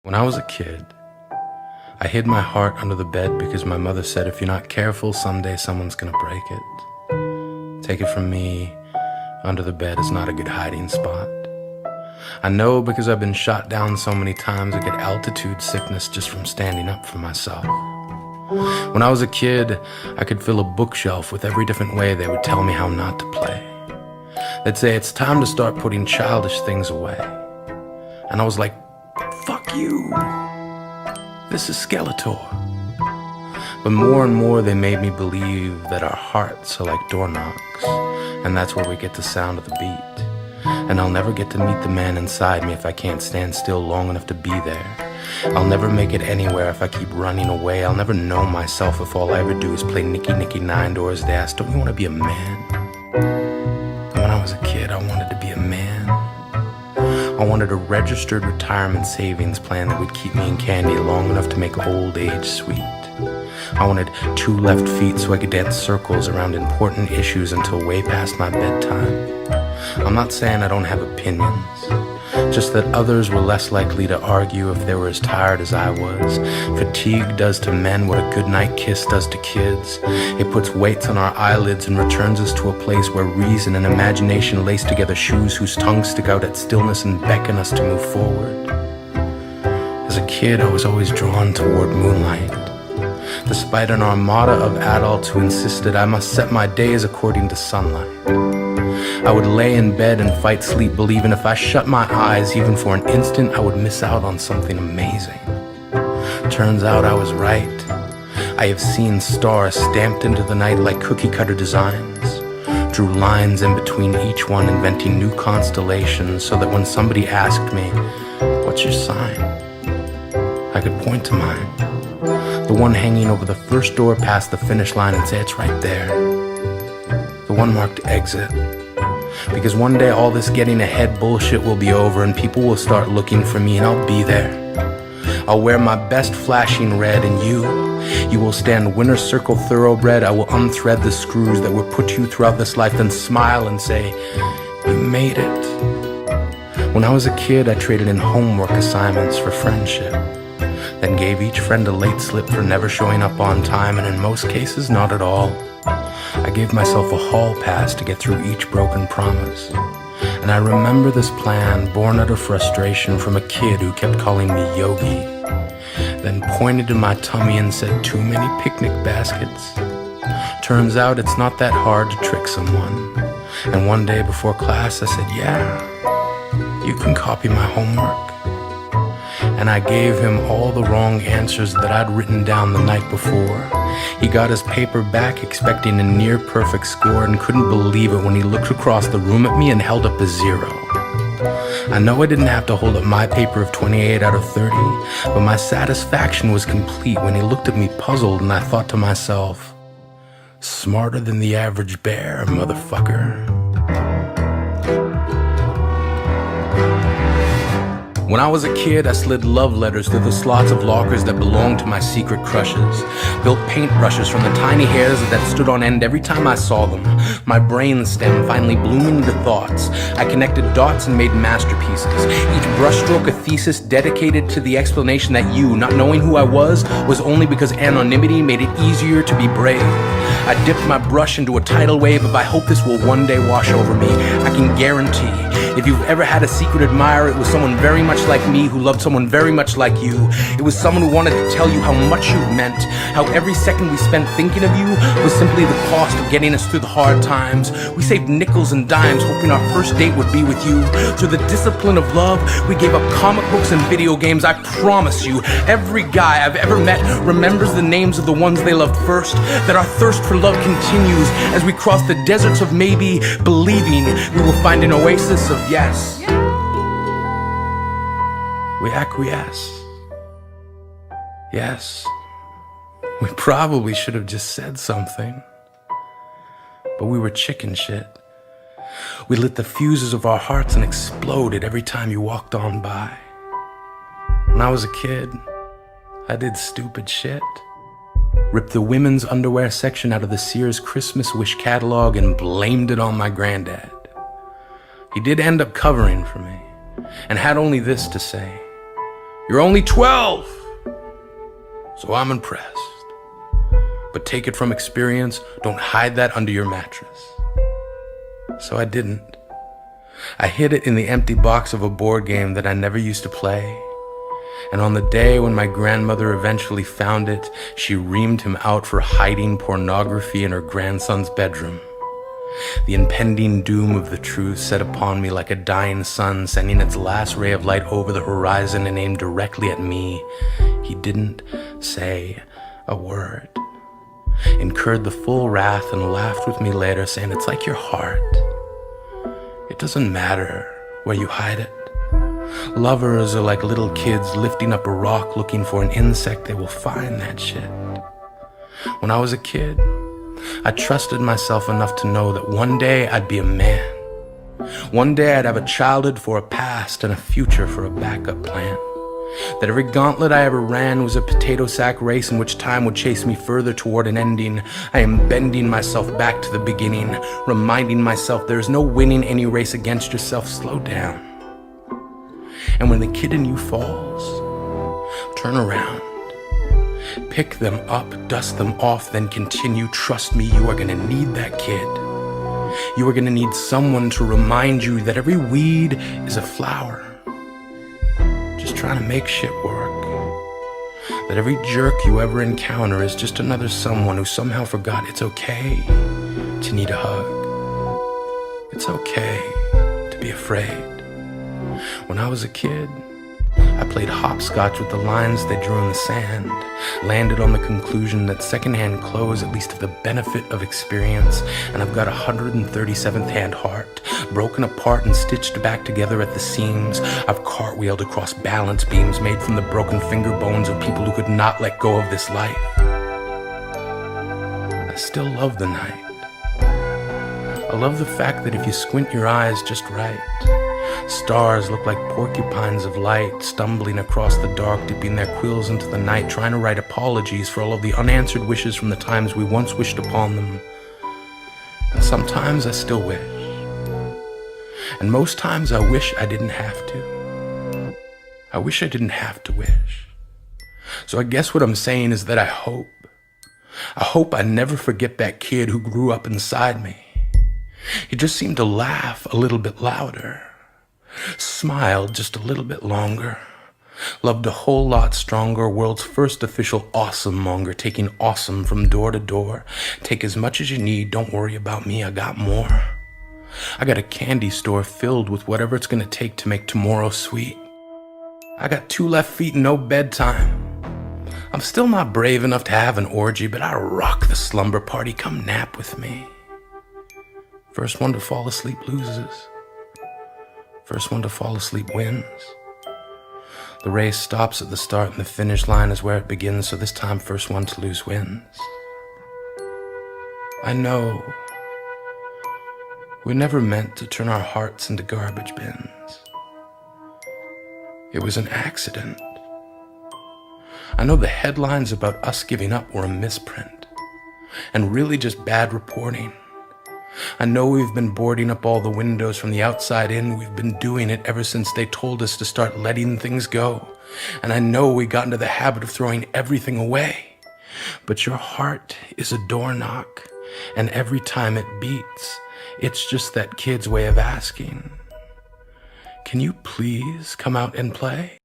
When I was a kid, I hid my heart under the bed because my mother said if you're not careful, someday someone's gonna break it. Take it from me, under the bed is not a good hiding spot. I know because I've been shot down so many times I get altitude sickness just from standing up for myself. When I was a kid, I could fill a bookshelf with every different way they would tell me how not to play. They'd say it's time to start putting childish things away. And I was like, fuck you. This is Skeletor. But more and more they made me believe that our hearts are like door knocks, and that's where we get the sound of the beat. And I'll never get to meet the man inside me if I can't stand still long enough to be there. I'll never make it anywhere if I keep running away. I'll never know myself if all I ever do is play Nicky Nicky Nine Doors to Ask, don't you want to be a man? And when I was a kid, I wanted to be a man. I wanted a registered retirement savings plan that would keep me in candy long enough to make old age sweet. I wanted 2 left feet so I could dance circles around important issues until way past my bedtime. I'm not saying I don't have opinions, just that others were less likely to argue if they were as tired as I was. Fatigue does to men what a goodnight kiss does to kids. It puts weights on our eyelids and returns us to a place where reason and imagination lace together shoes whose tongues stick out at stillness and beckon us to move forward. As a kid, I was always drawn toward moonlight, despite an armada of adults who insisted I must set my days according to sunlight. I would lay in bed and fight sleep, believing if I shut my eyes even for an instant, I would miss out on something amazing. Turns out I was right. I have seen stars stamped into the night like cookie-cutter designs, drew lines in between each one, inventing new constellations so that when somebody asked me, "What's your sign?" I could point to mine, the one hanging over the first door past the finish line, and say it's right there, the one marked exit. Because one day all this getting ahead bullshit will be over and people will start looking for me and I'll be there. I'll wear my best flashing red and you will stand winner circle thoroughbred. I will unthread the screws that will put you throughout this life, then smile and say, you made it. When I was a kid, I traded in homework assignments for friendship, then gave each friend a late slip for never showing up on time, and in most cases, not at all. I gave myself a hall pass to get through each broken promise. And I remember this plan born out of frustration from a kid who kept calling me Yogi, then pointed to my tummy and said, too many picnic baskets. Turns out it's not that hard to trick someone. And one day before class I said, yeah, you can copy my homework. And I gave him all the wrong answers that I'd written down the night before. He got his paper back expecting a near perfect score and couldn't believe it when he looked across the room at me and held up a 0. I know I didn't have to hold up my paper of 28 out of 30, but my satisfaction was complete when he looked at me puzzled, and I thought to myself, smarter than the average bear, motherfucker. When I was a kid, I slid love letters through the slots of lockers that belonged to my secret crushes. Built paintbrushes from the tiny hairs that stood on end every time I saw them. My brain stem finally blooming into thoughts. I connected dots and made masterpieces. Each brushstroke a thesis dedicated to the explanation that you, not knowing who I was only because anonymity made it easier to be brave. I dipped my brush into a tidal wave of I hope this will one day wash over me. I can guarantee, if you've ever had a secret admirer, it was someone very much like me who loved someone very much like you. It was someone who wanted to tell you how much you meant, how every second we spent thinking of you was simply the cost of getting us through the hard times. We saved nickels and dimes hoping our first date would be with you. Through the discipline of love, we gave up comic books and video games. I promise you, every guy I've ever met remembers the names of the ones they loved first, that our thirst for love continues as we cross the deserts of maybe, believing we will find an oasis of yes. We acquiesce. Yes, we probably should have just said something, but we were chicken shit. We lit the fuses of our hearts and exploded every time you walked on by. When I was a kid, I did stupid shit. Ripped the women's underwear section out of the Sears Christmas wish catalog and blamed it on my granddad. He did end up covering for me, and had only this to say: You're only 12! So I'm impressed. But take it from experience, don't hide that under your mattress. So I didn't. I hid it in the empty box of a board game that I never used to play. And on the day when my grandmother eventually found it, she reamed him out for hiding pornography in her grandson's bedroom. The impending doom of the truth set upon me like a dying sun, sending its last ray of light over the horizon and aimed directly at me. He didn't say a word. Incurred the full wrath and laughed with me later, saying it's like your heart. It doesn't matter where you hide it. Lovers are like little kids lifting up a rock looking for an insect. They will find that shit. When I was a kid, I trusted myself enough to know that one day I'd be a man. One day I'd have a childhood for a past and a future for a backup plan. That every gauntlet I ever ran was a potato sack race in which time would chase me further toward an ending. I am bending myself back to the beginning, reminding myself there is no winning any race against yourself. Slow down. And when the kid in you falls, turn around. Pick them up, dust them off, then continue. Trust me, you are gonna need that kid. You are gonna need someone to remind you that every weed is a flower, just trying to make shit work. That every jerk you ever encounter is just another someone who somehow forgot it's okay to need a hug. It's okay to be afraid. When I was a kid, I played hopscotch with the lines they drew in the sand, landed on the conclusion that secondhand clothes at least have the benefit of experience, and I've got a 137th hand heart, broken apart and stitched back together at the seams. I've cartwheeled across balance beams made from the broken finger bones of people who could not let go of this life. I still love the night. I love the fact that if you squint your eyes just right, stars look like porcupines of light, stumbling across the dark, dipping their quills into the night, trying to write apologies for all of the unanswered wishes from the times we once wished upon them. And sometimes I still wish. And most times I wish I didn't have to. I wish I didn't have to wish. So I guess what I'm saying is that I hope I never forget that kid who grew up inside me. He just seemed to laugh a little bit louder, smiled just a little bit longer, loved a whole lot stronger, world's first official awesome monger, taking awesome from door to door. Take as much as you need, don't worry about me, I got more. I got a candy store filled with whatever it's gonna take to make tomorrow sweet. I got 2 left feet and no bedtime. I'm still not brave enough to have an orgy, but I rock the slumber party, come nap with me. First one to fall asleep loses. First one to fall asleep wins. The race stops at the start and the finish line is where it begins, so this time first one to lose wins. I know we never meant to turn our hearts into garbage bins. It was an accident. I know the headlines about us giving up were a misprint and really just bad reporting. I know we've been boarding up all the windows from the outside in. We've been doing it ever since they told us to start letting things go. And I know we got into the habit of throwing everything away. But your heart is a door knock, and every time it beats, it's just that kid's way of asking, can you please come out and play?